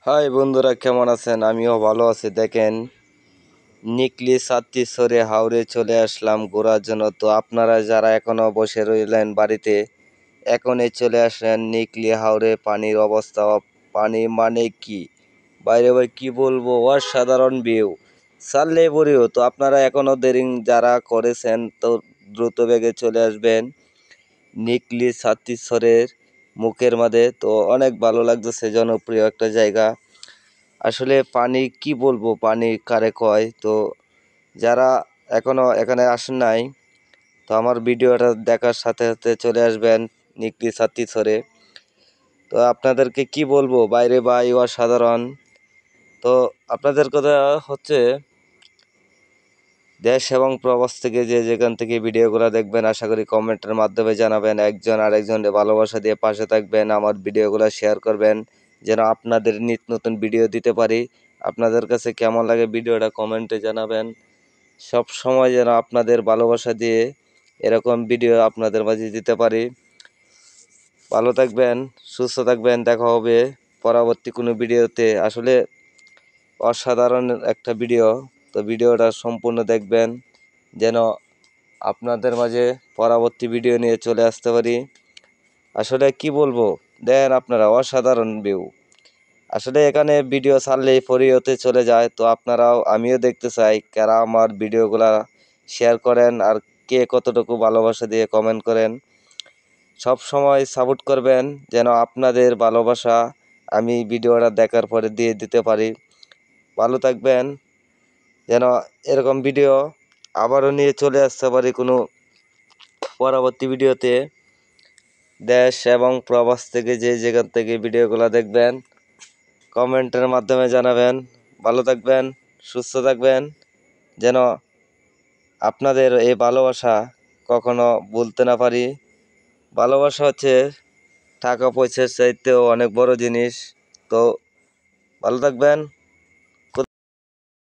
High বন্ধুরা, কেমন আছেন? আমিও ভালো আছি। দেখেন, নিকলি সাত্তিসরে হাওড়ে চলে আসলাম ঘোরার জন্য। তো আপনারা যারা এখনো বসে রইলেন বাড়িতে, এখনই চলে আসলেন নিকলি হাওড়ে। পানির অবস্থা, পানি মানে কি বাইরে ভাই কি বলবো, অসাধারণ ভিউ, সারলে বড়িও। তো আপনারা এখনো দেরি যারা করেছেন তো দ্রুত বেগে চলে আসবেন নিকলি সাত্তিসরের মুখের মাঝে। তো অনেক ভালো লাগতেছে, জনপ্রিয় একটা জায়গা। আসলে পানি কি বলবো, পানি কারে কয়। তো যারা এখনো এখানে আসেন নাই, তো আমার ভিডিওটা দেখার সাথে সাথে চলে আসবেন নিকলি সাত্তিসরে। তো আপনাদেরকে কি বলবো, বাইরে বাই অসাধারণ। তো আপনাদের কথা হচ্ছে, দেশ এবং প্রবাস থেকে যে যেখান থেকে ভিডিওগুলো দেখবেন, আশা করি কমেন্টের মাধ্যমে জানাবেন। একজন আরেকজনকে ভালোবাসা দিয়ে পাশে থাকবেন, আমার ভিডিওগুলো শেয়ার করবেন, যেন আপনাদের নিত্য নতুন ভিডিও দিতে পারি। আপনাদের কাছে কেমন লাগে ভিডিওটা কমেন্টে জানাবেন। সব সময় যেন আপনাদের ভালোবাসা দিয়ে এরকম ভিডিও আপনাদের মাঝে দিতে পারি। ভালো থাকবেন, সুস্থ থাকবেন, দেখা হবে পরবর্তী কোনো ভিডিওতে। আসলে অসাধারণ একটা ভিডিও। তো ভিডিওটা সম্পূর্ণ দেখবেন, যেন আপনাদের মাঝে পরবর্তী ভিডিও নিয়ে চলে আসতে পারি। আসলে কি বলবো, দেখেন আপনারা, অসাধারণ ভিউ। আসলে এখানে ভিডিও ছাড়লেই ফরিওতে চলে যায়। তো আপনারাও, আমিও দেখতে চাই কারা আমার ভিডিওগুলা শেয়ার করেন আর কে কতটুকু ভালোবাসা দিয়ে কমেন্ট করেন। সব সময় সাপোর্ট করবেন, যেন আপনাদের ভালোবাসা আমি ভিডিওটা দেখার পরে দিয়ে দিতে পারি। ভালো থাকবেন, যেন এরকম ভিডিও আবারও নিয়ে চলে আসতে পারি কোনো পরবর্তী ভিডিওতে। দেশ এবং প্রবাস থেকে যে যেখান থেকে ভিডিওগুলো দেখবেন, কমেন্টের মাধ্যমে জানাবেন। ভালো থাকবেন, সুস্থ থাকবেন, যেন আপনাদের এই ভালোবাসা কখনো ভুলতে না পারি। ভালোবাসা হচ্ছে টাকা পয়সার চাইতেও অনেক বড় জিনিস। তো ভালো থাকবেন।